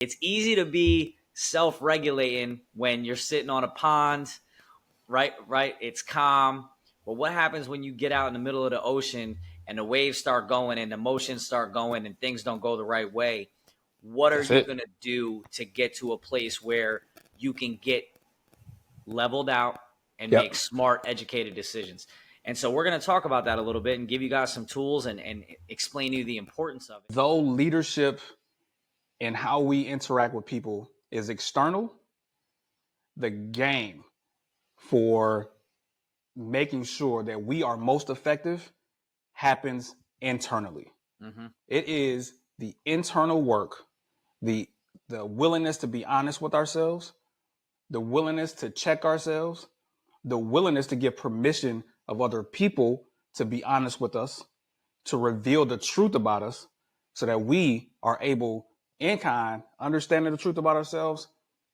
It's easy to be self-regulating when you're sitting on a pond, right? It's calm. But what happens when you get out in the middle of the ocean and the waves start going and emotions start going and things don't go the right way? What are you going to do to get to a place where you can get leveled out and make smart, educated decisions? And so we're going to talk about that a little bit and give you guys some tools and explain to you the importance of it. Though leadership and how we interact with people is external, the game for making sure that we are most effective happens internally. Mm-hmm. It is the internal work, the willingness to be honest with ourselves, the willingness to check ourselves, the willingness to give permission of other people to be honest with us, to reveal the truth about us so that we are able, in kind, understanding the truth about ourselves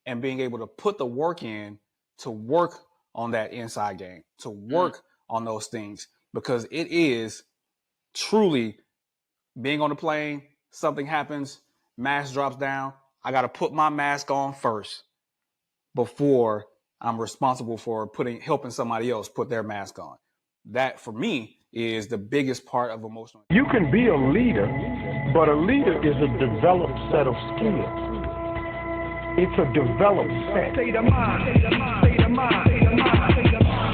and being able to put the work in to work on that inside game, to work on those things, because it is truly being on the plane, something happens, mask drops down. I got to put my mask on first before I'm responsible for helping somebody else put their mask on. That, for me, is the biggest part of emotional. You can be a leader, but a leader is a developed set of skills. It's a developed set. State of mind, state of mind, state of mind, state of mind, state of mind.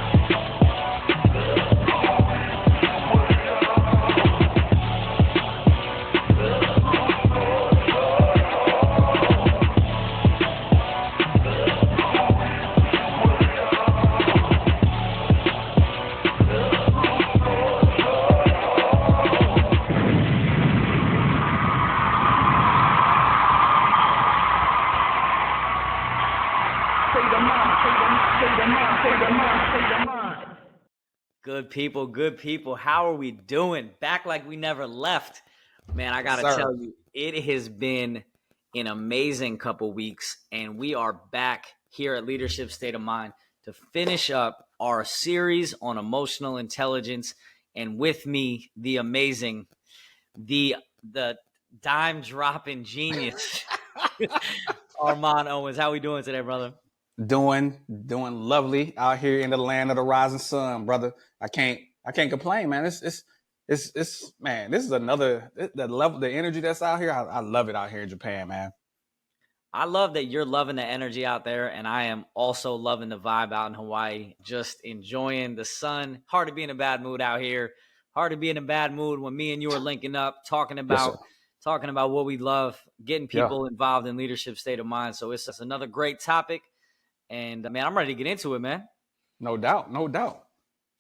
Good people. How are we doing? Back like we never left. Man, I got to tell you, it has been an amazing couple weeks, and we are back here at Leadership State of Mind to finish up our series on emotional intelligence. And with me, the amazing, the dime-dropping genius, Armand Owens. How we doing today, brother? Doing lovely out here in the land of the rising sun, brother. I can't complain, man. It's man, this is the level, the energy that's out here. I love it out here in Japan, man. I love that you're loving the energy out there, and I am also loving the vibe out in Hawaii, just enjoying the sun. Hard to be in a bad mood out here. Hard to be in a bad mood when me and you are linking up, talking about what we love, getting people involved in Leadership State of Mind. So it's another great topic. And, man, I'm ready to get into it, man. No doubt.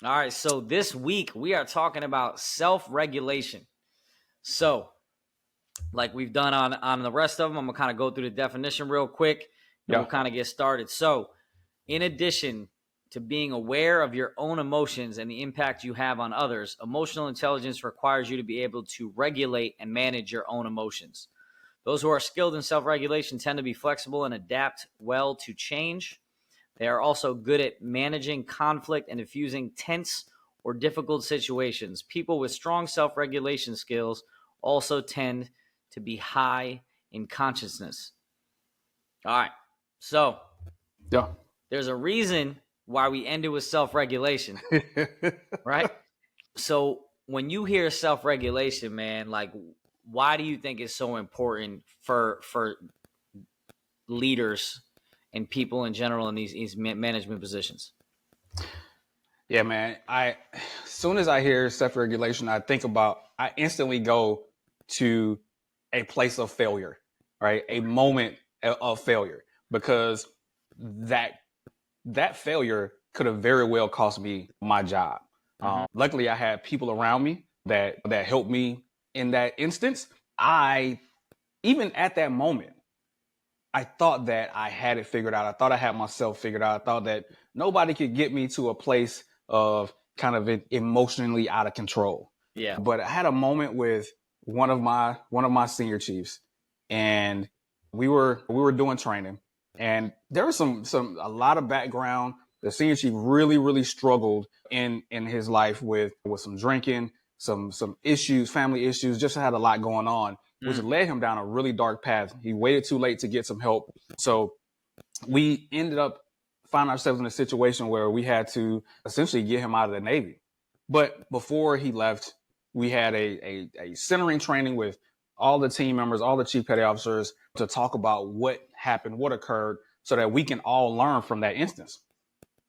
All right, so this week we are talking about self-regulation. So, like we've done on the rest of them, I'm going to kind of go through the definition real quick, and we'll kind of get started. So, in addition to being aware of your own emotions and the impact you have on others, emotional intelligence requires you to be able to regulate and manage your own emotions. Those who are skilled in self-regulation tend to be flexible and adapt well to change. They are also good at managing conflict and diffusing tense or difficult situations. People with strong self-regulation skills also tend to be high in consciousness. All right. So, there's a reason why we ended with self-regulation, right? So, when you hear self-regulation, man, like, why do you think it's so important for leaders and people in general in these management positions? Yeah, man. As soon as I hear self-regulation, I instantly go to a place of failure, right? A moment of failure, because that failure could have very well cost me my job. Luckily, I had people around me that helped me in that instance. Even at that moment, I thought that I had it figured out. I thought I had myself figured out. I thought that nobody could get me to a place of kind of emotionally out of control. Yeah. But I had a moment with one of my senior chiefs, and we were doing training, and there was a lot of background. The senior chief really, really struggled in his life with some drinking, some issues, family issues, just had a lot going on. which led him down a really dark path. He waited too late to get some help. So we ended up finding ourselves in a situation where we had to essentially get him out of the Navy. But before he left, we had a centering training with all the team members, all the chief petty officers, to talk about what happened, what occurred, so that we can all learn from that instance.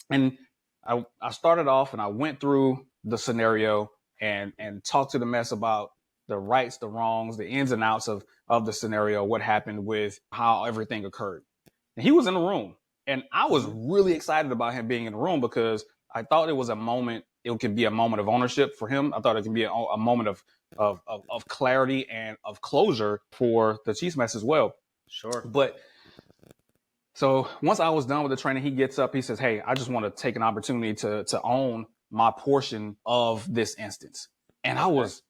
And I started off and I went through the scenario and talked to the mess about the rights, the wrongs, the ins and outs of the scenario, what happened with how everything occurred. And he was in the room. And I was really excited about him being in the room because I thought it was a moment, it could be a moment of ownership for him. I thought it could be a moment of clarity and of closure for the Chiefs mess as well. Sure. But so once I was done with the training, he gets up, he says, hey, I just want to take an opportunity to own my portion of this instance. And I was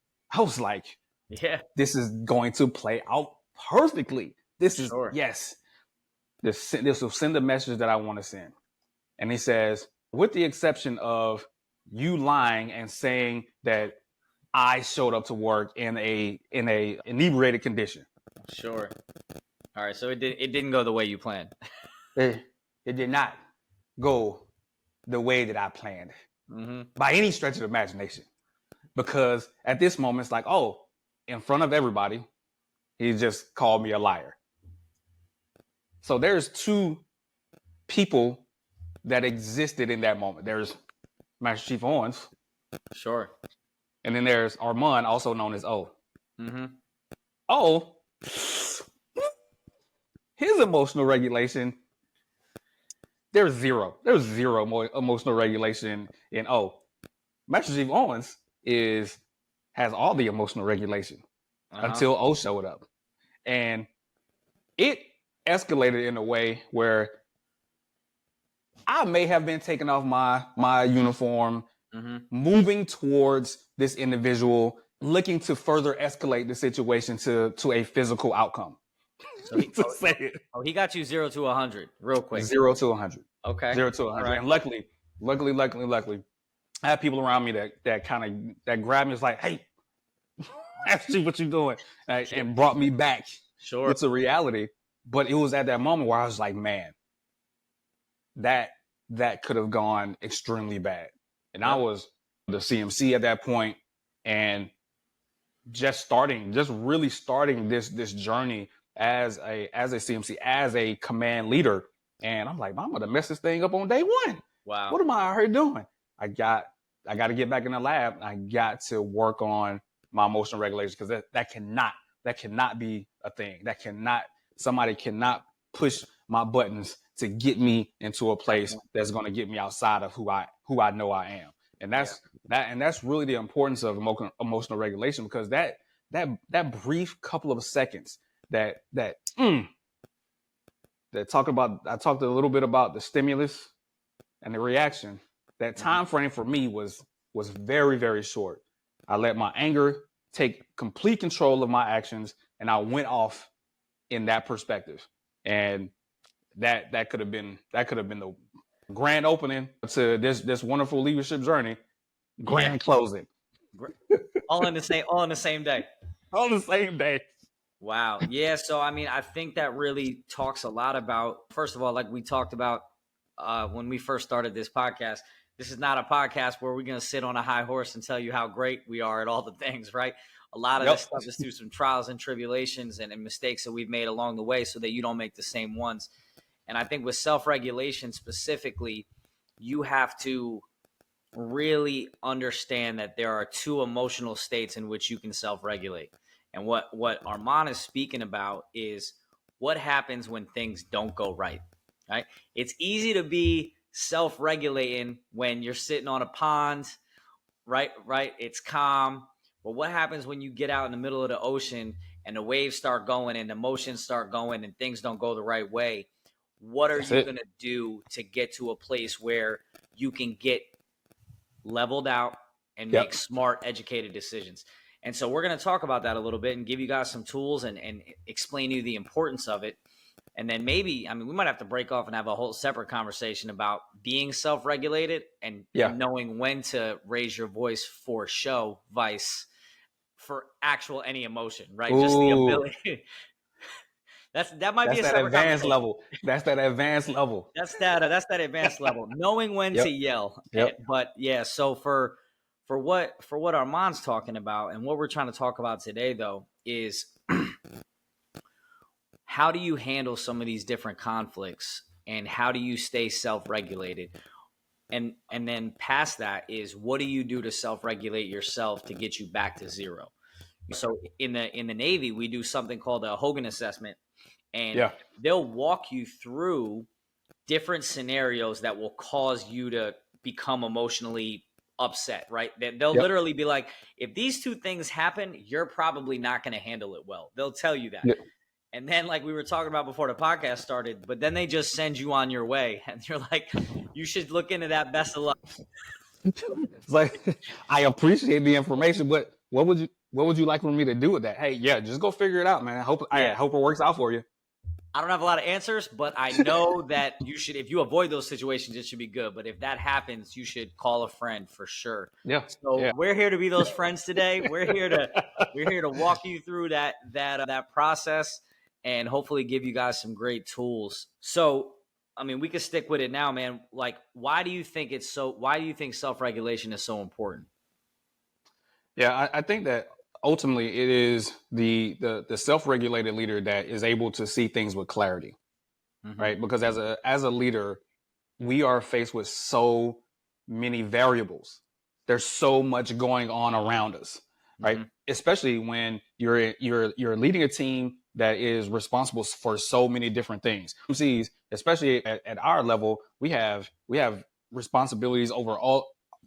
like, yeah, this is going to play out perfectly. This is, yes, this will send the message that I want to send. And he says, with the exception of you lying and saying that I showed up to work in a inebriated condition. Sure. All right. So it didn't go the way you planned. It did not go the way that I planned by any stretch of the imagination. Because at this moment, it's like, oh, in front of everybody, he just called me a liar. So there's two people that existed in that moment. There's Master Chief Owens. Sure. And then there's Armand, also known as O. O, his emotional regulation, there's zero more emotional regulation in O. Master Chief Owens has all the emotional regulation until O showed up. And it escalated in a way where I may have been taking off my uniform, moving towards this individual, looking to further escalate the situation to a physical outcome. So he got you 0 to 100 real quick. 0 to 100. Okay. 0 to 100. Right. And luckily, I have people around me that grabbed me. It's like, hey, ask you what you doing, and brought me back. Sure. It's a reality. But it was at that moment where I was like, man, that could have gone extremely bad. And I was the CMC at that point, and just really starting this journey as a CMC, as a command leader. And I'm like, I'm gonna mess this thing up on day one. Wow. What am I out here doing? I got to get back in the lab. I got to work on my emotional regulation, because that cannot be a thing. Somebody cannot push my buttons to get me into a place that's going to get me outside of who I know I am. And that's really the importance of emotional regulation, because that brief couple of seconds I talked a little bit about the stimulus and the reaction. That time frame for me was very, very short. I let my anger take complete control of my actions, and I went off in that perspective. And that could have been the grand opening to this wonderful leadership journey. Grand closing. all in the same day. On the same day. Wow. Yeah. So, I mean, I think that really talks a lot about, first of all, like we talked about when we first started this podcast, this is not a podcast where we're going to sit on a high horse and tell you how great we are at all the things, right? A lot of this stuff is through some trials and tribulations and mistakes that we've made along the way so that you don't make the same ones. And I think with self-regulation specifically, you have to really understand that there are two emotional states in which you can self-regulate. And what Armand is speaking about is what happens when things don't go right. Right? It's easy to be self-regulating when you're sitting on a pond, right? It's calm. But what happens when you get out in the middle of the ocean and the waves start going and the emotions start going and things don't go the right way? What are you going to do to get to a place where you can get leveled out and make smart, educated decisions? And so we're going to talk about that a little bit and give you guys some tools and explain to you the importance of it. And then maybe, I mean, we might have to break off and have a whole separate conversation about being self-regulated and knowing when to raise your voice for show, vice for actual any emotion, right? Ooh. Just the ability. that might be a That's that separate advanced conversation. level. That's that advanced level. That's that advanced level, knowing when Yep. to yell. Yep. But yeah, so for what Armand's talking about and what we're trying to talk about today, though, is how do you handle some of these different conflicts and how do you stay self-regulated? And then past that is, what do you do to self-regulate yourself to get you back to zero? So in the Navy, we do something called a Hogan assessment, and Yeah. they'll walk you through different scenarios that will cause you to become emotionally upset, right? They'll Yep. literally be like, if these two things happen, you're probably not going to handle it well. They'll tell you that. Yep. And then, like we were talking about before the podcast started, but then they just send you on your way. And you're like, you should look into that. Best of luck. It's like, I appreciate the information, but what would you like for me to do with that? Hey, yeah, just go figure it out, man. I hope it works out for you. I don't have a lot of answers, but I know that you should, if you avoid those situations, it should be good. But if that happens, you should call a friend for sure. Yeah. So we're here to be those friends today. We're here to walk you through that process and hopefully give you guys some great tools. So, I mean, we could stick with it now, man. Like, why do you think self-regulation is so important? Yeah, I think that ultimately it is the self-regulated leader that is able to see things with clarity, right? Because as a leader, we are faced with so many variables. There's so much going on around us, right? Especially when you're leading a team that is responsible for so many different things. Especially at our level, we have responsibilities over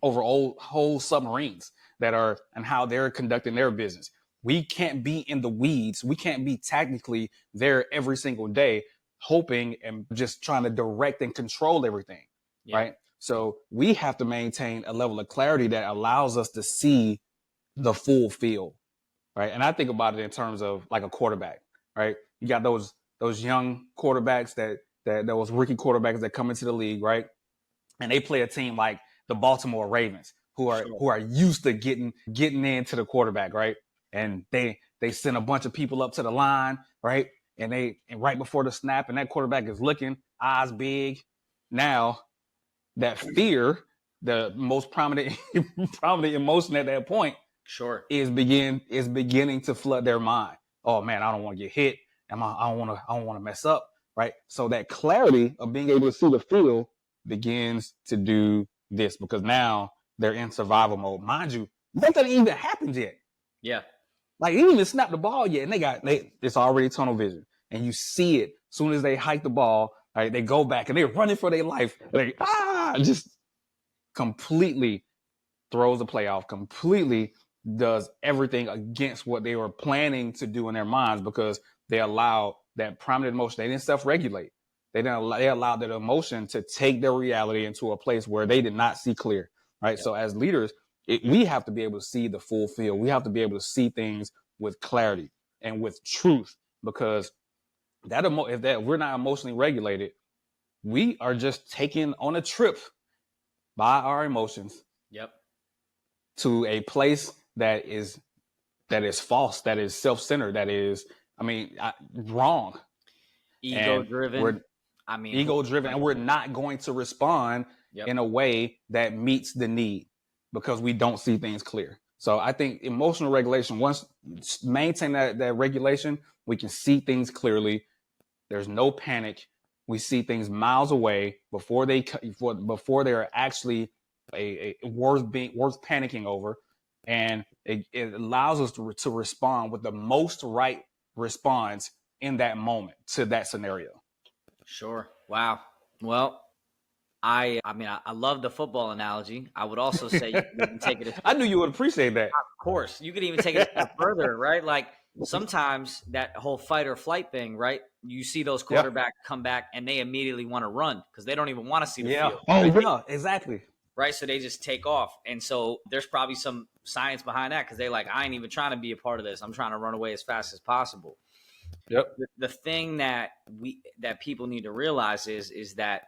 whole submarines that are and how they're conducting their business. We can't be in the weeds. We can't be technically there every single day, hoping and just trying to direct and control everything, right? So we have to maintain a level of clarity that allows us to see the full field, right? And I think about it in terms of like a quarterback, right? You got those young quarterbacks those rookie quarterbacks that come into the league, right? And they play a team like the Baltimore Ravens, who are used to getting into the quarterback, right? And they send a bunch of people up to the line, right? And right before the snap, and that quarterback is looking, eyes big. Now, that fear, the most prominent emotion at that point, is beginning to flood their mind. Oh man, I don't want to get hit. I don't want to mess up, right? So that clarity of being able to see the field begins to do this, because now they're in survival mode. Mind you, nothing even happened yet. Yeah. Like, they didn't even snap the ball yet, and it's already tunnel vision. And you see it as soon as they hike the ball, right? They go back and they're running for their life. Just completely throws the play off, completely does everything against what they were planning to do in their minds, because they allowed that prominent emotion. They didn't self-regulate. They allowed that emotion to take their reality into a place where they did not see clear, right? So as leaders, we have to be able to see the full field. We have to be able to see things with clarity and with truth, because if we're not emotionally regulated, we are just taken on a trip by our emotions to a place that is false, that is self-centered, that is, wrong. Ego-driven. Ego-driven, and we're not going to respond in a way that meets the need, because we don't see things clear. So I think emotional regulation, once maintain that regulation, we can see things clearly. There's no panic. We see things miles away before they're actually worth panicking over, and it allows us to respond with the most right response in that moment to that scenario. Sure. Wow. Well, I love the football analogy. I would also say you can take it. I knew you would appreciate that. Of course, you could even take it a step further, right? Like, sometimes that whole fight or flight thing, right? You see those quarterbacks come back and they immediately want to run because they don't even want to see the field. Oh, yeah, exactly. Right. So they just take off. And so there's probably some science behind that, because they're like, I ain't even trying to be a part of this. I'm trying to run away as fast as possible. Yep. The thing that people need to realize is that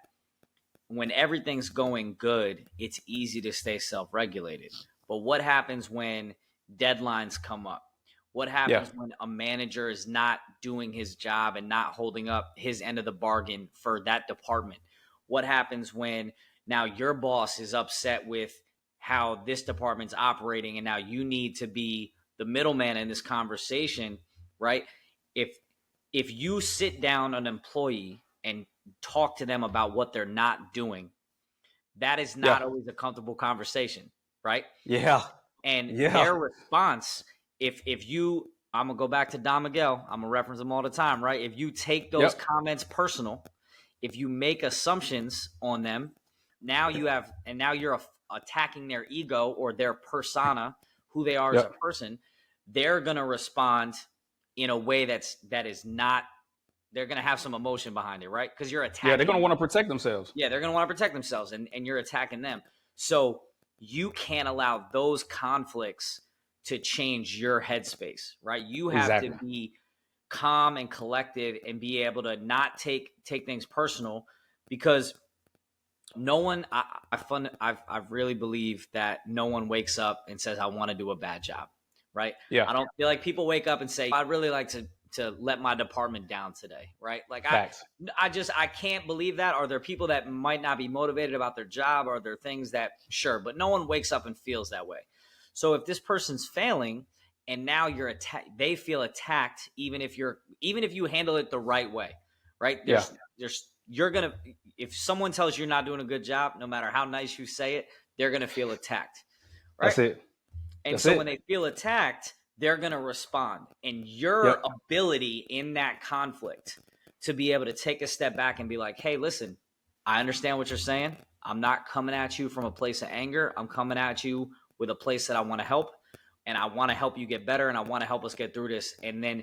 when everything's going good, it's easy to stay self-regulated. But what happens when deadlines come up? What happens when a manager is not doing his job and not holding up his end of the bargain for that department? What happens when now your boss is upset with how this department's operating, and now you need to be the middleman in this conversation, right? If you sit down an employee and talk to them about what they're not doing, that is not always a comfortable conversation, right? Yeah. And Yeah. their response, if you, I'm gonna go back to Don Miguel, I'm gonna reference him all the time, right? If you take those comments personal, if you make assumptions on them, now you're attacking their ego or their persona, who they are as a person. They're gonna respond in a way that is not. They're gonna have some emotion behind it, right? Because you're attacking. Yeah, they're gonna want to protect themselves. Yeah, they're gonna want to protect themselves, and you're attacking them. So you can't allow those conflicts to change your headspace, right? You have to be calm and collected and be able to not take things personal, because no one, I really believe that no one wakes up and says, I want to do a bad job, right? Yeah. I don't feel like people wake up and say, I'd really like to let my department down today, right? Like I can't believe that. Are there people that might not be motivated about their job? Are there things that, sure, but no one wakes up and feels that way. So if this person's failing and now they feel attacked, even if you handle it the right way, right? If someone tells you you're not doing a good job, no matter how nice you say it, they're going to feel attacked, right? That's it. And so when they feel attacked, they're going to respond. And your ability in that conflict to be able to take a step back and be like, hey, listen, I understand what you're saying. I'm not coming at you from a place of anger. I'm coming at you with a place that I want to help, and I want to help you get better, and I want to help us get through this. And then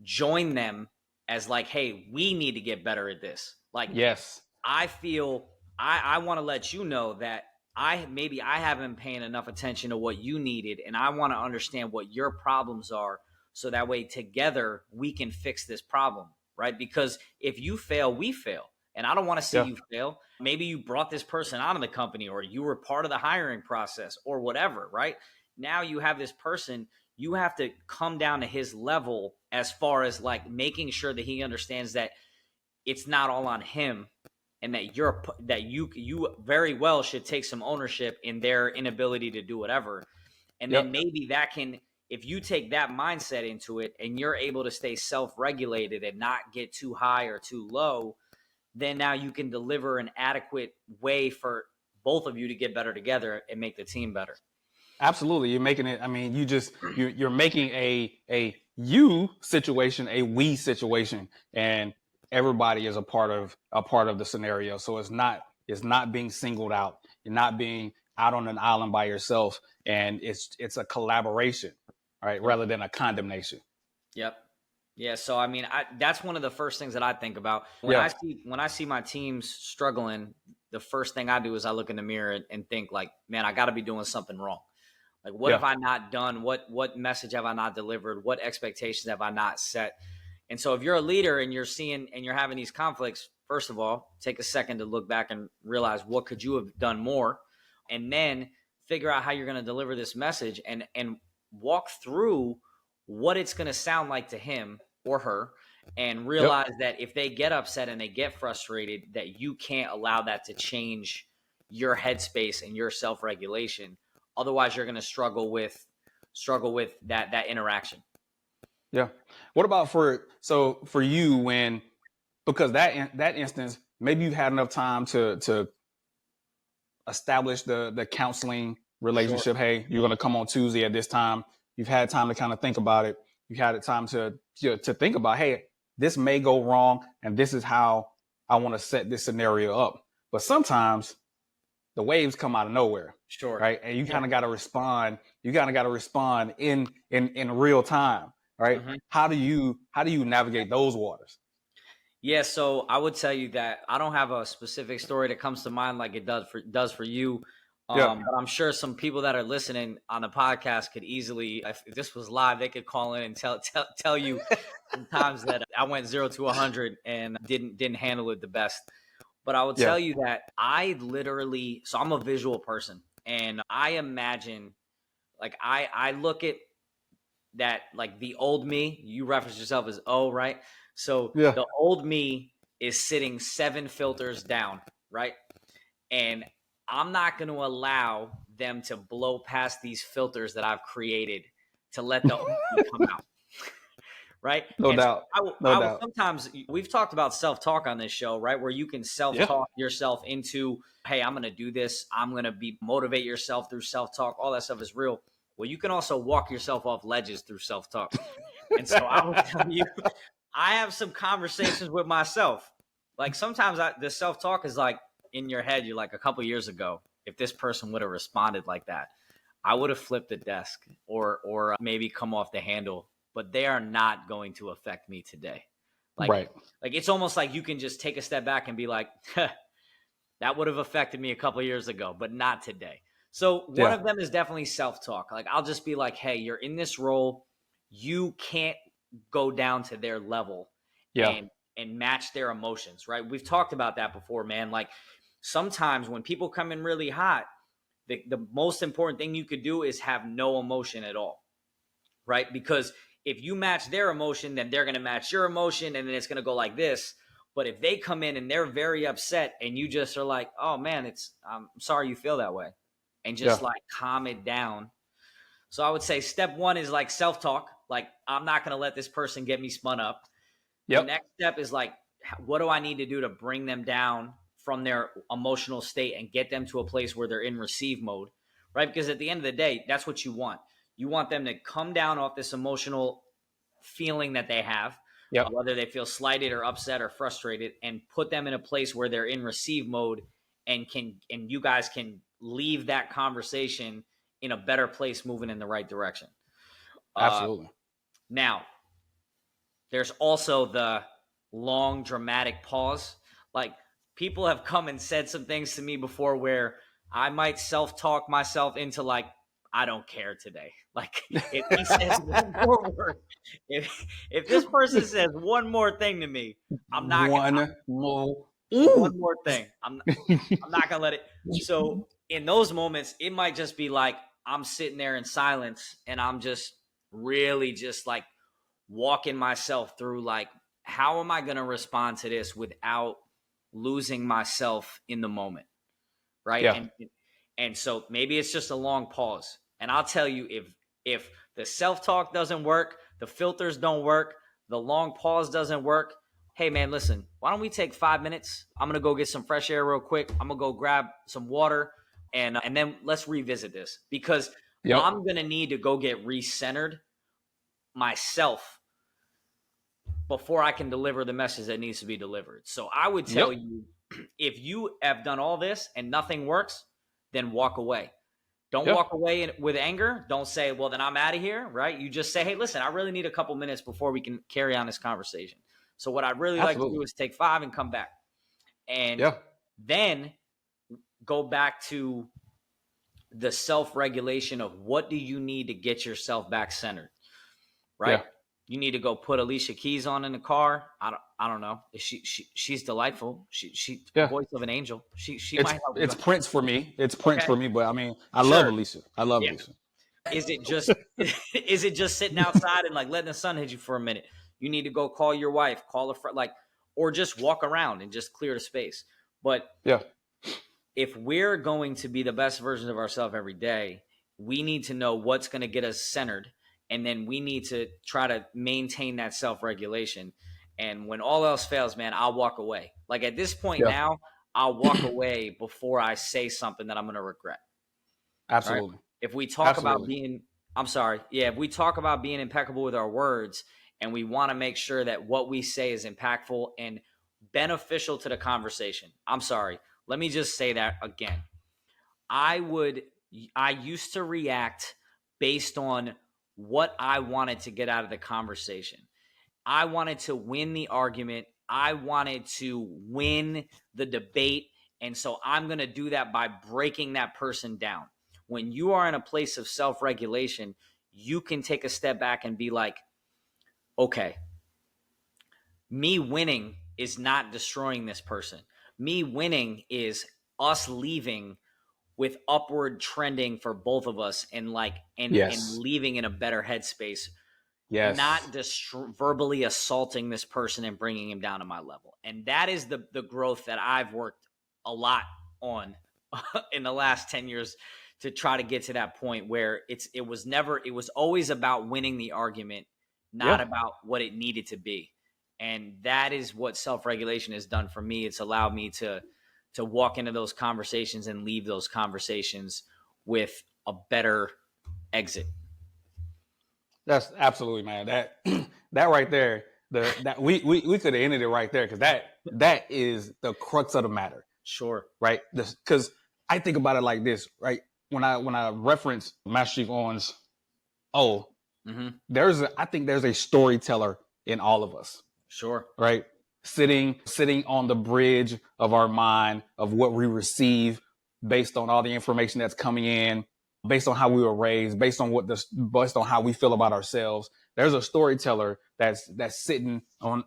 join them as like, hey, we need to get better at this. Like, yes, I feel I want to let you know that I haven't been paying enough attention to what you needed, and I want to understand what your problems are, so that way together we can fix this problem, right? Because if you fail, we fail. And I don't want to see you fail. Maybe you brought this person out of the company, or you were part of the hiring process, or whatever, right? Now you have this person, you have to come down to his level as far as like making sure that he understands that it's not all on him, and that you very well should take some ownership in their inability to do whatever. And then maybe that can, if you take that mindset into it and you're able to stay self-regulated and not get too high or too low, then now you can deliver an adequate way for both of you to get better together and make the team better. Absolutely. You're making it, I mean, you're making a you situation, a we situation, and everybody is a part of the scenario. So it's not being singled out. You're not being out on an island by yourself, and it's a collaboration, right? Rather than a condemnation. Yep. Yeah. So, I mean, that's one of the first things that I think about when I see my teams struggling. The first thing I do is I look in the mirror and think like, man, I got to be doing something wrong. Like, what have I not done? What message have I not delivered? What expectations have I not set? And so if you're a leader and you're seeing and you're having these conflicts, first of all, take a second to look back and realize what could you have done more, and then figure out how you're going to deliver this message and walk through what it's going to sound like to him or her, and realize that if they get upset and they get frustrated, that you can't allow that to change your headspace and your self-regulation. Otherwise, you're going to struggle with that interaction. Yeah. What about for you, because that instance, maybe you've had enough time to establish the counseling relationship. Sure. Hey, you're going to come on Tuesday at this time. You've had time to kind of think about it. You've had time to think about, hey, this may go wrong, and this is how I want to set this scenario up. But sometimes the waves come out of nowhere. Sure. Right. And you kind of got to respond. You kind of got to respond in real time. Right. Mm-hmm. How do you navigate those waters? Yeah. So I would tell you that I don't have a specific story that comes to mind like it does for you. But I'm sure some people that are listening on the podcast could easily, if this was live, they could call in and tell you sometimes that I went 0 to 100 and didn't handle it the best. But I will tell you that so I'm a visual person, and I imagine, like I look at that like the old me, you reference yourself as O, right? So Yeah. the old me is sitting 7 filters down, right? And I'm not going to allow them to blow past these filters that I've created to let the old me come out. Right. No And so doubt. No I will doubt. sometimes, we've talked about self-talk on this show, right? Where you can self-talk yourself into, hey, I'm going to do this. I'm going to motivate yourself through self-talk. All that stuff is real. Well, you can also walk yourself off ledges through self-talk. And so I will tell you, I have some conversations with myself. Like sometimes the self-talk is like in your head. You're like, a couple years ago, if this person would have responded like that, I would have flipped the desk or maybe come off the handle. But they are not going to affect me today. Like it's almost like you can just take a step back and be like, that would have affected me a couple of years ago, but not today. So one of them is definitely self-talk. Like I'll just be like, hey, you're in this role. You can't go down to their level and match their emotions, right? We've talked about that before, man. Like sometimes when people come in really hot, the most important thing you could do is have no emotion at all, right? Because if you match their emotion, then they're going to match your emotion, and then it's going to go like this. But if they come in and they're very upset and you just are like, oh, man, I'm sorry you feel that way, and just like calm it down. So I would say step one is like self-talk. Like, I'm not going to let this person get me spun up. The next step is like, what do I need to do to bring them down from their emotional state and get them to a place where they're in receive mode, right? Because at the end of the day, that's what you want. You want them to come down off this emotional feeling that they have, whether they feel slighted or upset or frustrated, and put them in a place where they're in receive mode and you guys can leave that conversation in a better place, moving in the right direction. Absolutely. Now, there's also the long dramatic pause. Like people have come and said some things to me before where I might self-talk myself into like, I don't care today. Like if he says one more word, if this person says one more thing to me, I'm not one more thing. I'm not gonna let it. So in those moments, it might just be like I'm sitting there in silence and I'm just really just like walking myself through like, how am I gonna respond to this without losing myself in the moment, right? And so maybe it's just a long pause. And I'll tell you, if the self-talk doesn't work, the filters don't work, the long pause doesn't work, hey, man, listen, why don't we take 5 minutes? I'm going to go get some fresh air real quick. I'm going to go grab some water, and then let's revisit this. Because I'm going to need to go get recentered myself before I can deliver the message that needs to be delivered. So I would tell you, if you have done all this and nothing works, then walk away. Don't walk away with anger. Don't say, well, then I'm out of here, right? You just say, hey, listen, I really need a couple minutes before we can carry on this conversation. So what I'd really like to do is take 5 and come back. And then go back to the self-regulation of what do you need to get yourself back centered, right? You need to go put Alicia Keys on in the car. I don't know. She's delightful. She voice of an angel. She might help. It's Prince for me. It's Prince for me. But I mean, I love Alicia. I love Alicia. Is it just sitting outside and like letting the sun hit you for a minute? You need to go call your wife, call a friend, like, or just walk around and just clear the space. But if we're going to be the best version of ourselves every day, we need to know what's going to get us centered. And then we need to try to maintain that self-regulation. And when all else fails, man, I'll walk away. Like at this point now, I'll walk away before I say something that I'm going to regret. Absolutely. Right? If we talk about if we talk about being impeccable with our words, and we want to make sure that what we say is impactful and beneficial to the conversation. I'm sorry. Let me just say that again. I used to react based on what I wanted to get out of the conversation. I wanted to win the argument. I wanted to win the debate. And so I'm going to do that by breaking that person down. When you are in a place of self-regulation, you can take a step back and be like, okay, me winning is not destroying this person. Me winning is us leaving with upward trending for both of us and leaving in a better headspace Yes. not verbally assaulting this person and bringing him down to my level. And that is the growth that I've worked a lot on in the last 10 years to try to get to that point where it was always about winning the argument, not about what it needed to be. And that is what self-regulation has done for me. It's allowed me to walk into those conversations and leave those conversations with a better exit. That's absolutely, man. That right there, that we could have ended it right there, because that is the crux of the matter. Sure. Right? Because I think about it like this, right? When I reference Master Chief Owens, I think there's a storyteller in all of us. Sure. Right? Sitting on the bridge of our mind of what we receive based on all the information that's coming in, based on how we were raised, based on how we feel about ourselves. There's a storyteller that's sitting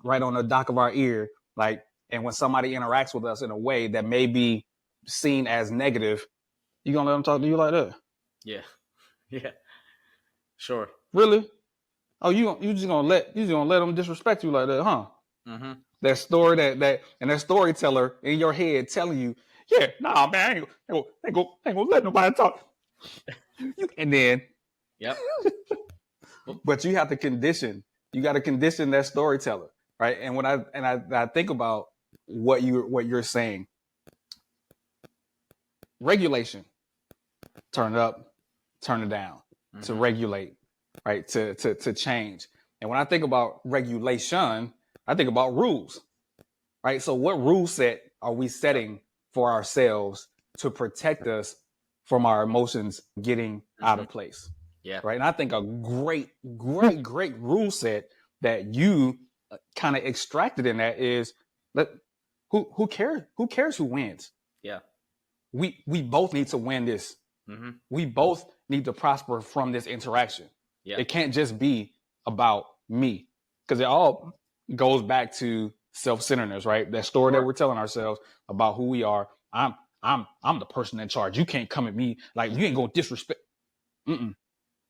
right on the dock of our ear, like, and when somebody interacts with us in a way that may be seen as negative, you gonna let them talk to you like that? Yeah. Yeah. Sure. Really? Oh, you just gonna let them disrespect you like that, huh? Mm-hmm. That story that storyteller in your head telling you, yeah, nah, man, I ain't gonna let nobody talk. And then, yep. But you have to condition. You got to condition that storyteller, right? And when I think about what you're saying, regulation, turn it up, turn it down, to regulate, right? To change. And when I think about regulation, I think about rules, right? So what rule set are we setting for ourselves to protect us from our emotions getting out of place? Yeah. Right. And I think a great rule set that you kind of extracted in that is who cares who wins? Yeah. We both need to win this. Mm-hmm. We both need to prosper from this interaction. Yeah. It can't just be about me, because it all goes back to self-centeredness, right? That story that we're telling ourselves about who we are. I'm the person in charge. You can't come at me like you ain't gonna disrespect. No,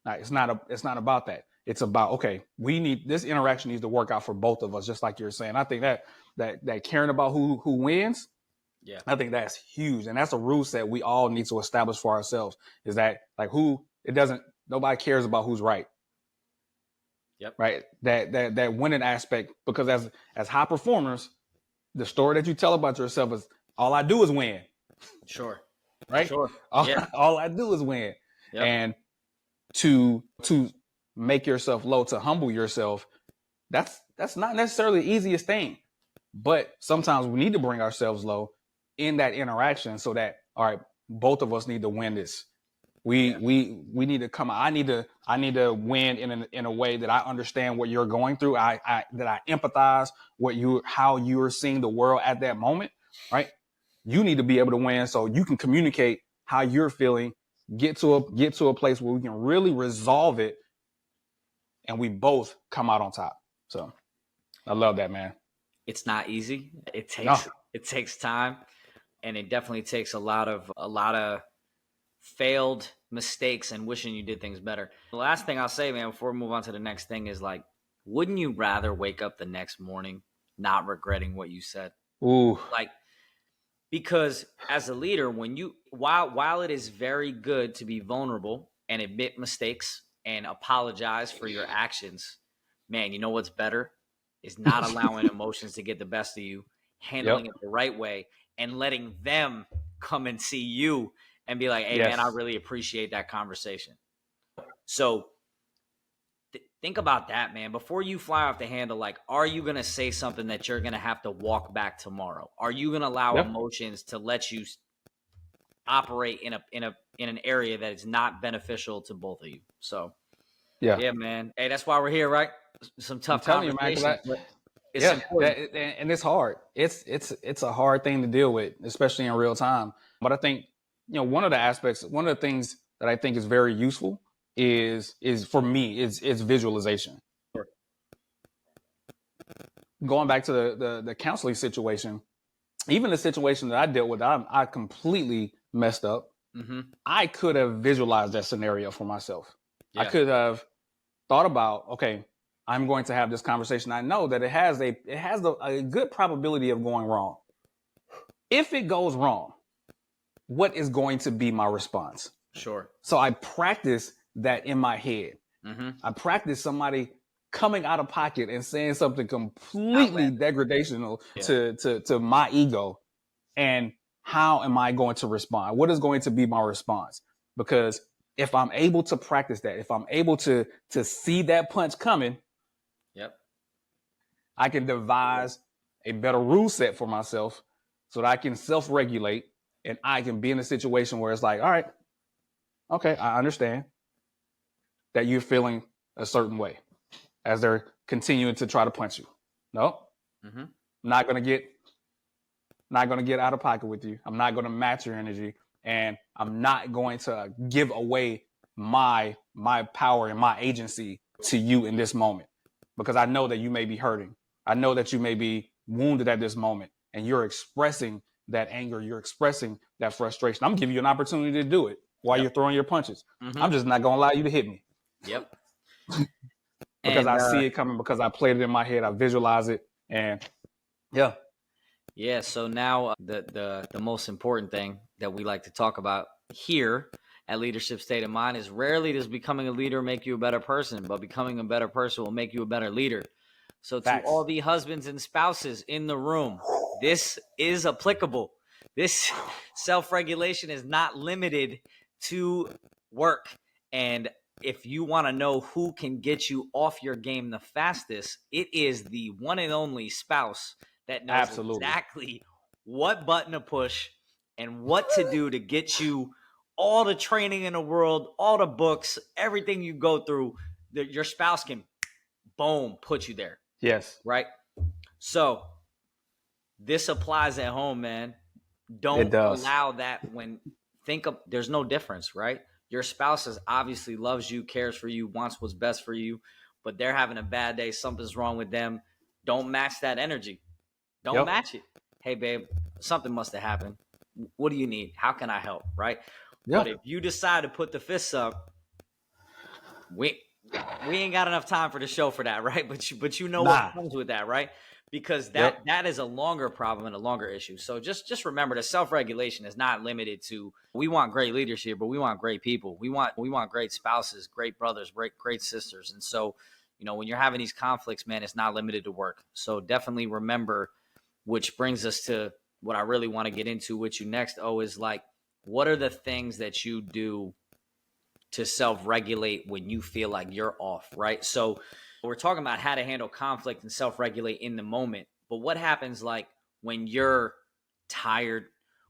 it's not about that. It's about, okay, this interaction needs to work out for both of us, just like you're saying. I think that caring about who wins, yeah, I think that's huge. And that's a rule set we all need to establish for ourselves, is that like nobody cares about who's right. Yep. Right. That winning aspect, because as high performers, the story that you tell about yourself is all I do is win. Sure. Right? Sure. All I do is win. Yep. And to make yourself low, to humble yourself, that's not necessarily the easiest thing. But sometimes we need to bring ourselves low in that interaction, so that, all right, both of us need to win this. We need to come. I need to win in a way that I understand what you're going through. That I empathize how you're seeing the world at that moment. Right? You need to be able to win so you can communicate how you're feeling. Get to a place where we can really resolve it, and we both come out on top. So, I love that, man. It's not easy. It takes time, and it definitely takes a lot of failed mistakes and wishing you did things better. The last thing I'll say, man, before we move on to the next thing, is like, wouldn't you rather wake up the next morning not regretting what you said? Ooh. Like, because as a leader, while it is very good to be vulnerable and admit mistakes and apologize for your actions, man, you know what's better is not allowing emotions to get the best of you, handling it the right way, and letting them come and see you and be like, hey, man, I really appreciate that conversation. So think about that, man. Before you fly off the handle, like, are you going to say something that you're going to have to walk back tomorrow? Are you going to allow emotions to let you operate in an area that is not beneficial to both of you? So, yeah, man. Hey, that's why we're here, right? Some tough conversations. It's important. And it's hard. It's a hard thing to deal with, especially in real time. But I think, one of the things that I think is very useful is for me is visualization. Sure. Going back to the counseling situation, even the situation that I dealt with, I completely messed up. Mm-hmm. I could have visualized that scenario for myself. Yeah. I could have thought about, okay, I'm going to have this conversation. I know that it has a good probability of going wrong. If it goes wrong, what is going to be my response? Sure. So I practice that in my head. Mm-hmm. I practice somebody coming out of pocket and saying something completely degradational to my ego. And how am I going to respond? What is going to be my response? Because if I'm able to practice that, if I'm able to see that punch coming, Yep. I can devise a better rule set for myself so that I can self-regulate and I can be in a situation where it's like, all right, okay, I understand that you're feeling a certain way as they're continuing to try to punch you. No, Mm-hmm. not going to get out of pocket with you. I'm not going to match your energy, and I'm not going to give away my power and my agency to you in this moment, because I know that you may be hurting. I know that you may be wounded at this moment, and you're expressing that anger. You're expressing that frustration. I'm giving you an opportunity to do it while you're throwing your punches. Mm-hmm. I'm just not going to allow you to hit me. Yep. Because And, I see it coming, because I played it in my head, I visualize it, and yeah. Yeah, so now the most important thing that we like to talk about here at Leadership State of Mind is rarely does becoming a leader make you a better person, but becoming a better person will make you a better leader. So to Facts. all the husbands and spouses in the room, this is applicable. This self-regulation is not limited to work. And if you want to know who can get you off your game the fastest, it is the one and only spouse that knows exactly what button to push and what to do to get you all the training in the world, all the books, everything you go through, that your spouse can, boom, put you there. Yes. Right? So this applies at home, man. Don't allow that there's no difference, right? Your spouse obviously loves you, cares for you, wants what's best for you, but they're having a bad day. Something's wrong with them. Don't match that energy. Don't match it. Hey, babe, something must have happened. What do you need? How can I help? Right? But if you decide to put the fists up, we ain't got enough time for the show for that, right? But you know what comes with that, right? Because that is a longer problem and a longer issue. So just remember that self-regulation is not limited to, we want great leadership, but we want great people. We want great spouses, great brothers, great sisters. And so, when you're having these conflicts, man, it's not limited to work. So definitely remember, which brings us to what I really want to get into with you next, is like, what are the things that you do to self-regulate when you feel like you're off, right? So we're talking about how to handle conflict and self-regulate in the moment. But what happens like when you're tired,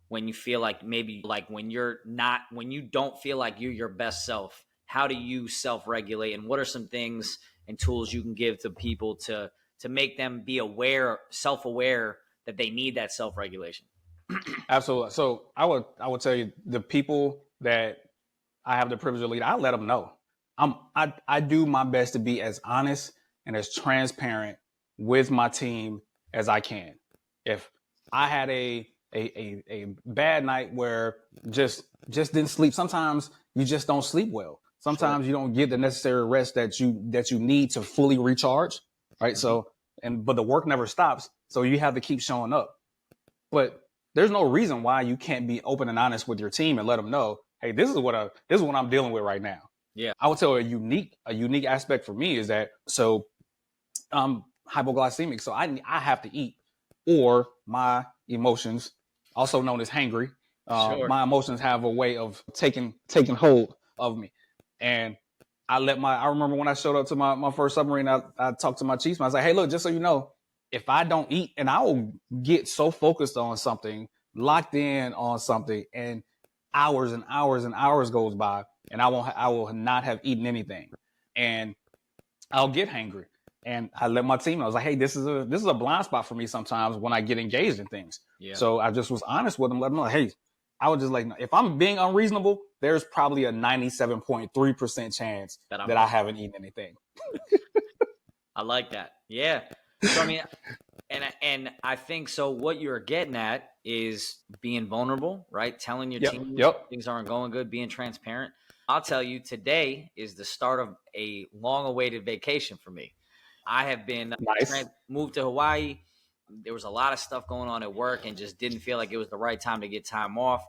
when you feel like maybe like when you don't feel like you're your best self? How do you self-regulate, and what are some things and tools you can give to people to make them be self-aware that they need that self-regulation? Absolutely. So I would tell you, the people that I have the privilege of leading, I let them know. I do my best to be as honest and as transparent with my team as I can. If I had a bad night where just didn't sleep, sometimes you just don't sleep well. Sometimes you don't get the necessary rest that you need to fully recharge, right? Mm-hmm. But the work never stops, so you have to keep showing up. But there's no reason why you can't be open and honest with your team and let them know, hey, this is what I'm dealing with right now. Yeah. I would tell a unique aspect for me is that, so I'm hypoglycemic, so I have to eat, or my emotions, also known as hangry, my emotions have a way of taking hold of me. And I remember when I showed up to my first submarine, I talked to my chiefs. I was like, hey, look, just so you know, if I don't eat, and I will get so focused on something, locked in on something, and hours and hours and hours goes by, and I will not have eaten anything, and I'll get hangry. And I let my team know. I was like, hey, this is a blind spot for me sometimes when I get engaged in things. Yeah. So I just was honest with them, let them know, hey, I was just like, if I'm being unreasonable, there's probably a 97.3% chance that I haven't eaten anything. I like that. Yeah. So I mean, and I think so. What you're getting at is being vulnerable, right? Telling your team things aren't going good, being transparent. I'll tell you, today is the start of a long-awaited vacation for me. I have been Nice. moved to Hawaii. There was a lot of stuff going on at work and just didn't feel like it was the right time to get time off.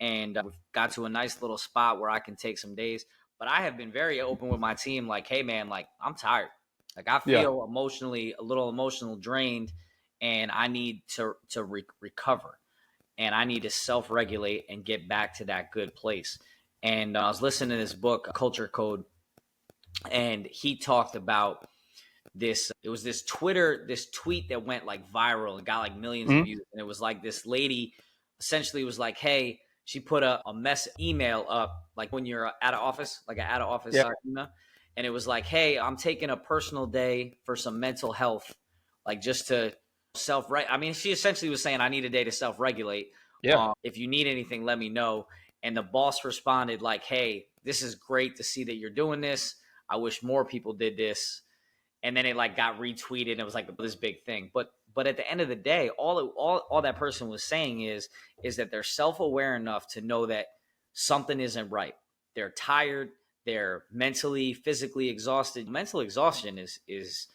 And we got to a nice little spot where I can take some days. But I have been very open with my team, like, hey, man, like, I'm tired. Like, I Yeah. feel a little emotional drained, and I need to recover, and I need to self-regulate and get back to that good place. And I was listening to this book, Culture Code, and he talked about this. It was this tweet that went like viral and got like millions of views. And it was like this lady essentially was like, hey, she put a mess email up, like when you're out of office, like an out of office email. And it was like, hey, I'm taking a personal day for some mental health, like just to I mean, she essentially was saying, I need a day to self-regulate. Yeah. If you need anything, let me know. And the boss responded like, hey, this is great to see that you're doing this. I wish more people did this. And then it like got retweeted and it was like this big thing. But at the end of the day, all that person was saying is that they're self-aware enough to know that something isn't right. They're tired, they're mentally, physically exhausted. Mental exhaustion is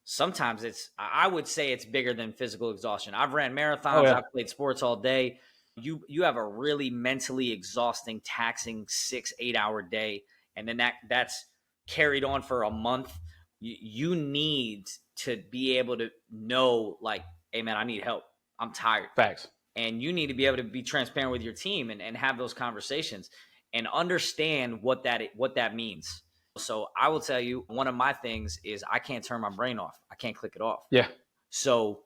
sometimes I would say it's bigger than physical exhaustion. I've ran marathons, I've played sports all day. You have a really mentally exhausting, taxing 6-8 hour day, and then that's carried on for a month. You need to be able to know, like, hey man, I need help. I'm tired. Facts. And you need to be able to be transparent with your team and have those conversations and understand what that means. So I will tell you, one of my things is I can't turn my brain off. I can't click it off. Yeah. So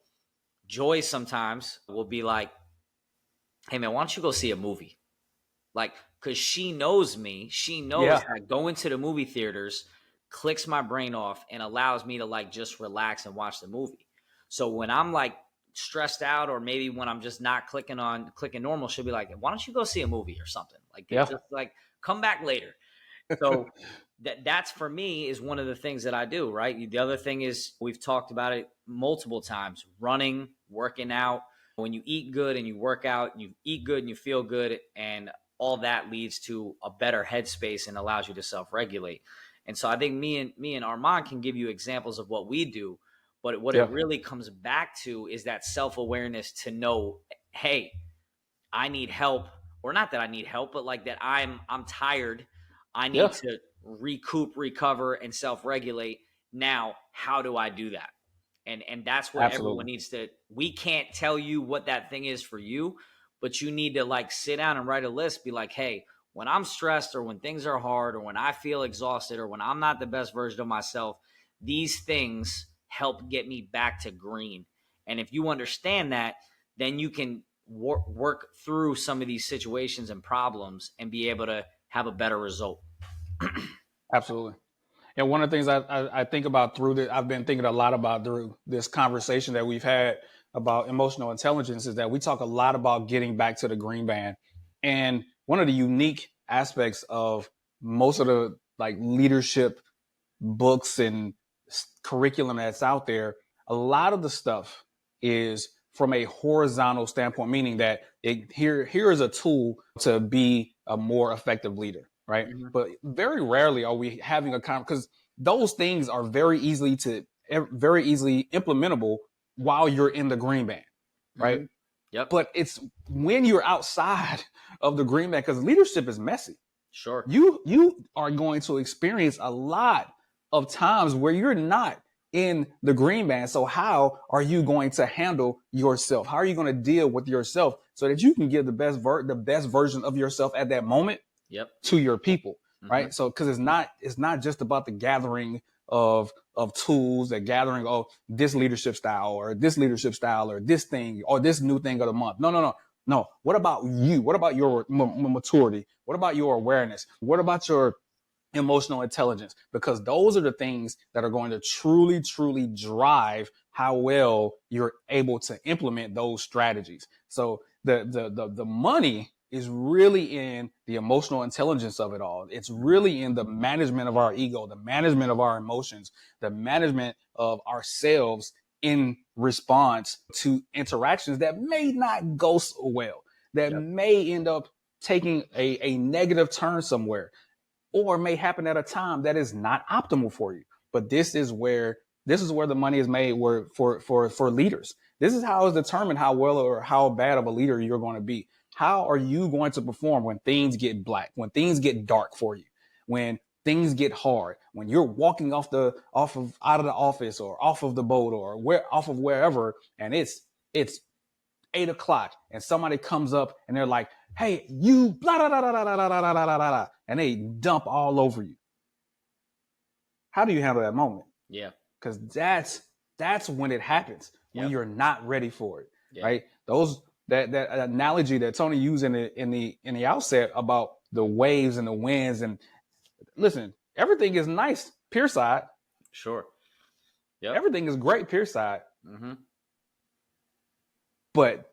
Joy sometimes will be like, hey man, why don't you go see a movie? Like, because she knows me. She knows that going to the movie theaters clicks my brain off and allows me to like just relax and watch the movie. So when I'm like stressed out, or maybe when I'm just not clicking normal, she'll be like, why don't you go see a movie or something? Like, just like come back later. So that's for me is one of the things that I do, right? The other thing is, we've talked about it multiple times, running, working out. When you eat good and you work out, you eat good and you feel good, and all that leads to a better headspace and allows you to self-regulate. And so I think me and Armand can give you examples of what we do, but what it really comes back to is that self-awareness to know, hey, I need help, or not that I need help, but like that I'm tired. I need to recoup, recover, and self-regulate. Now, how do I do that? And that's what everyone needs to. We can't tell you what that thing is for you, but you need to like sit down and write a list. Be like, hey, when I'm stressed, or when things are hard, or when I feel exhausted, or when I'm not the best version of myself, these things help get me back to green. And if you understand that, then you can work through some of these situations and problems and be able to have a better result. Absolutely. And one of the things I think about through this, I've been thinking a lot about through this conversation that we've had about emotional intelligence, is that we talk a lot about getting back to the green band. And one of the unique aspects of most of the like leadership books and curriculum that's out there, a lot of the stuff is from a horizontal standpoint, meaning that here is a tool to be a more effective leader, right? Mm-hmm. But very rarely are we having a because those things are very easily implementable while you're in the green band, right? Mm-hmm. Yep. But it's when you're outside of the green band, because leadership is messy. Sure. You are going to experience a lot of times where you're not in the green band. So how are you going to handle yourself? How are you going to deal with yourself so that you can give the best version of yourself at that moment to your people, right? Mm-hmm. So because it's not just about the gathering of tools, the gathering of this leadership style or this thing or this new thing of the month. No. What about you? What about your maturity? What about your awareness? What about your emotional intelligence? Because those are the things that are going to truly, truly drive how well you're able to implement those strategies. So the money is really in the emotional intelligence of it all. It's really in the management of our ego, the management of our emotions, the management of ourselves in response to interactions that may not go so well, that may end up taking a negative turn somewhere, or may happen at a time that is not optimal for you. But this is where This is where the money is made for leaders. This is how it's determined how well or how bad of a leader you're going to be. How are you going to perform when things get black, when things get dark for you, when things get hard, when you're walking out of the office or off of the boat or off of wherever, and it's 8 o'clock and somebody comes up and they're like, hey, you blah, blah, blah, blah, blah, blah, blah, blah, blah, blah, and they dump all over you. How do you handle that moment? Yeah. Because that's when it happens, when you're not ready for it, right? That analogy that Tony used in the outset about the waves and the winds, and listen, everything is nice pier side. Sure. Yeah. Everything is great pier side. Mm-hmm. But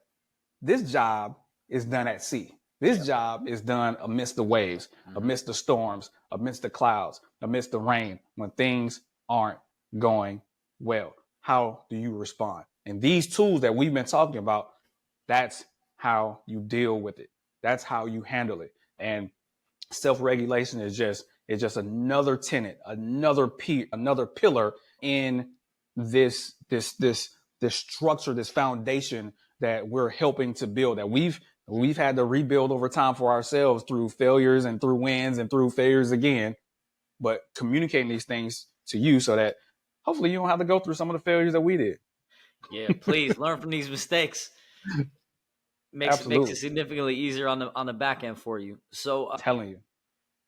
this job is done at sea. This job is done amidst the waves, amidst the storms, amidst the clouds, amidst the rain, when things aren't going well. How do you respond? And these tools that we've been talking about, that's how you deal with it. That's how you handle it. And self-regulation is just another tenet, another pillar in this structure, this foundation that we're helping to build, that we've had to rebuild over time for ourselves through failures and through wins and through failures again, but communicating these things to you so that hopefully you don't have to go through some of the failures that we did. Yeah, please learn from these mistakes. Makes it significantly easier on the back end for you. So telling you.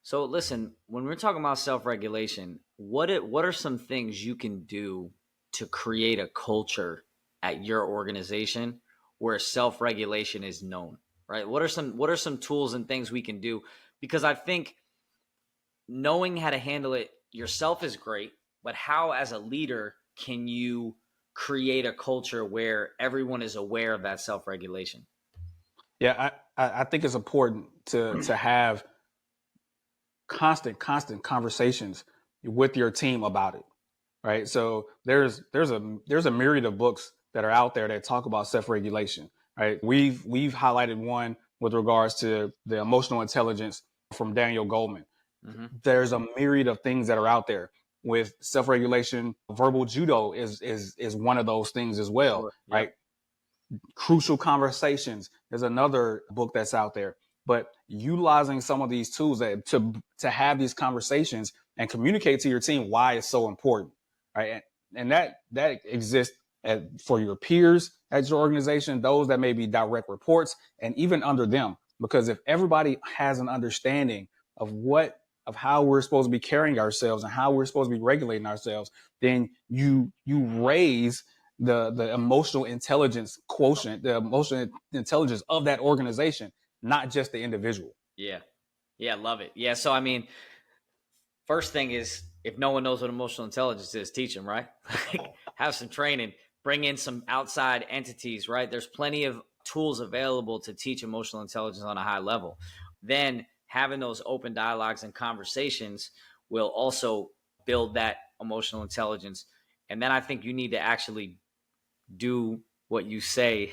So listen, when we're talking about self-regulation, what are some things you can do to create a culture at your organization where self-regulation is known, right? What are some tools and things we can do? Because I think knowing how to handle it yourself is great, but how as a leader can you create a culture where everyone is aware of that self-regulation? Yeah, I think it's important to have constant conversations with your team about it, right? So there's a myriad of books that are out there that talk about self-regulation, right? We've highlighted one with regards to the emotional intelligence from Daniel Goleman. Mm-hmm. There's a myriad of things that are out there with self-regulation. Verbal judo is one of those things as well, sure. Yep. Right? Crucial Conversations. There's another book that's out there. But utilizing some of these tools to have these conversations and communicate to your team why it's so important, right? And that exists for your peers at your organization, those that may be direct reports, and even under them. Because if everybody has an understanding of how we're supposed to be carrying ourselves and how we're supposed to be regulating ourselves, then you raise the emotional intelligence quotient, the emotional intelligence of that organization, not just the individual. Yeah. Love it. Yeah. So, I mean, first thing is, if no one knows what emotional intelligence is, teach them, right? Have some training, bring in some outside entities, right? There's plenty of tools available to teach emotional intelligence on a high level. Then having those open dialogues and conversations will also build that emotional intelligence. And then I think you need to actually do what you say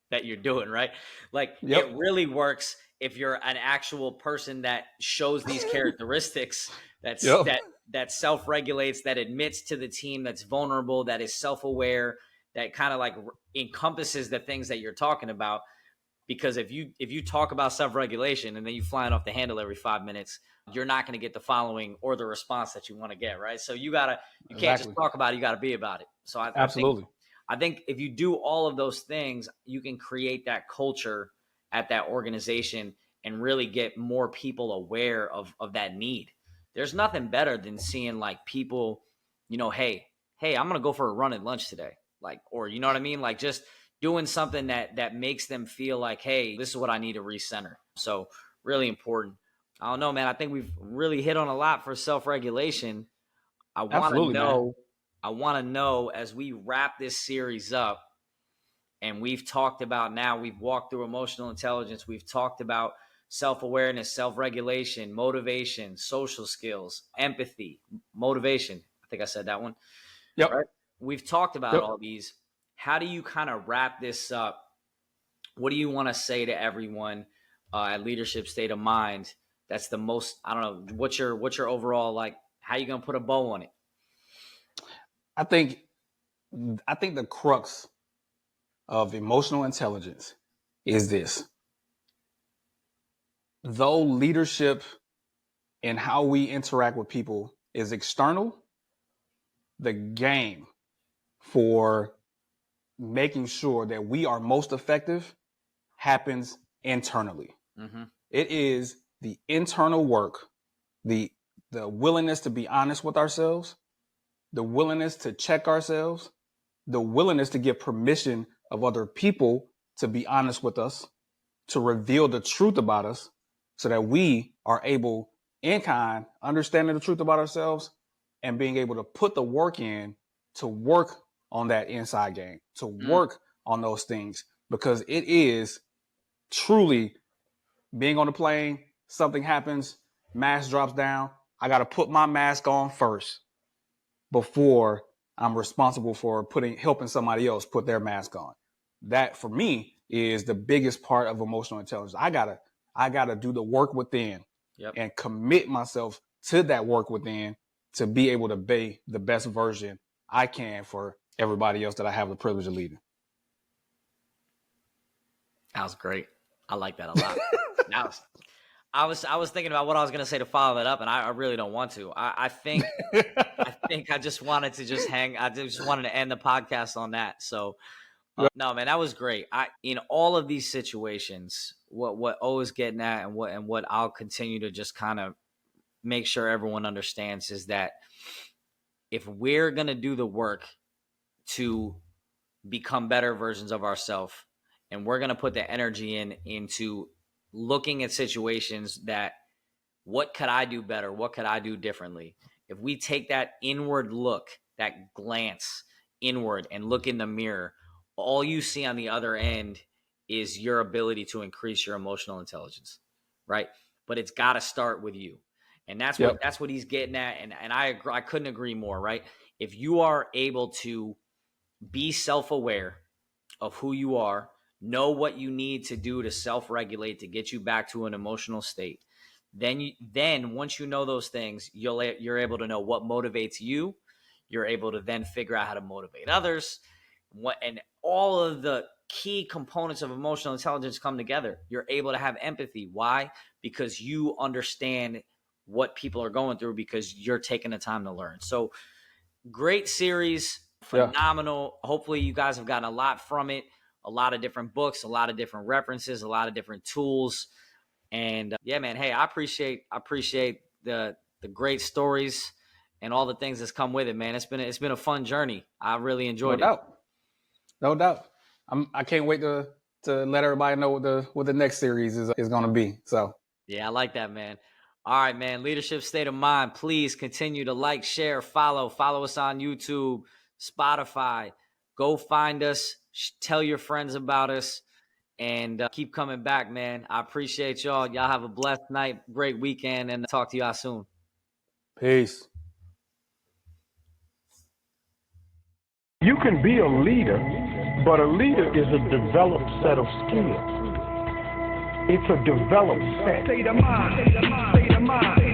that you're doing, right? Like, yep. It really works if you're an actual person that shows these characteristics, that self-regulates, that admits to the team, that's vulnerable, that is self-aware, that kind of like encompasses the things that you're talking about. Because if you talk about self-regulation and then you flying off the handle every 5 minutes, you're not going to get the following or the response that you want to get, right? So you can't just talk about it, you got to be about it. So I think if you do all of those things, you can create that culture at that organization and really get more people aware of that need. There's nothing better than seeing like people, hey, I'm going to go for a run at lunch today. Like, or you know what I mean? Like just doing something that makes them feel like, hey, this is what I need to recenter. So really important. I don't know, man. I think we've really hit on a lot for self-regulation. I want to know as we wrap this series up, and we've talked about now, we've walked through emotional intelligence. We've talked about self-awareness, self-regulation, motivation, social skills, empathy, motivation. I think I said that one. Yep. Right? We've talked about all these. How do you kind of wrap this up? What do you want to say to everyone at Leadership State of Mind? That's the most, I don't know, what's your overall, like, how you going to put a bow on it? I think the crux of emotional intelligence is this. Though leadership and how we interact with people is external, the game for making sure that we are most effective happens internally. Mm-hmm. It is the internal work, the willingness to be honest with ourselves, the willingness to check ourselves, the willingness to give permission of other people to be honest with us, to reveal the truth about us, so that we are able, in kind, understanding the truth about ourselves and being able to put the work in to work on that inside game, to work on those things, because it is truly being on the plane, something happens, mask drops down. I got to put my mask on first before I'm responsible for helping somebody else put their mask on. That for me is the biggest part of emotional intelligence. I gotta do the work within and commit myself to that work within to be able to be the best version I can for everybody else that I have the privilege of leading. That was great. I like that a lot. I was thinking about what I was going to say to follow that up, and I really don't want to. I think I just wanted to I just wanted to end the podcast on that. So no, man, that was great. In all of these situations, what O is getting at, and what I'll continue to just kind of make sure everyone understands is that if we're going to do the work to become better versions of ourselves, and we're going to put the energy into looking at situations that, what could I do better? What could I do differently? If we take that inward look, that glance inward and look in the mirror, all you see on the other end is your ability to increase your emotional intelligence, right? But it's got to start with you. And that's what he's getting at. And I agree, I couldn't agree more, right? If you are able to be self-aware of who you are, know what you need to do to self-regulate to get you back to an emotional state, then once you know those things, you're able to know what motivates you. You're able to then figure out how to motivate others. And all of the key components of emotional intelligence come together. You're able to have empathy. Why? Because you understand what people are going through, because you're taking the time to learn. So great series, phenomenal. Hopefully you guys have gotten a lot from it, a lot of different books, a lot of different references, a lot of different tools. And yeah, man, hey, I appreciate the great stories and all the things that's come with it, man. It's been a fun journey. I really enjoyed it. No doubt. I can't wait to let everybody know what the next series is going to be. So yeah, I like that, man. All right, man. Leadership State of Mind. Please continue to like, share, follow us on YouTube, Spotify. Go find us. Tell your friends about us, and keep coming back, man. I appreciate y'all. Y'all have a blessed night, great weekend, and talk to y'all soon. Peace. You can be a leader, but a leader is a developed set of skills. It's a developed set. State of mind.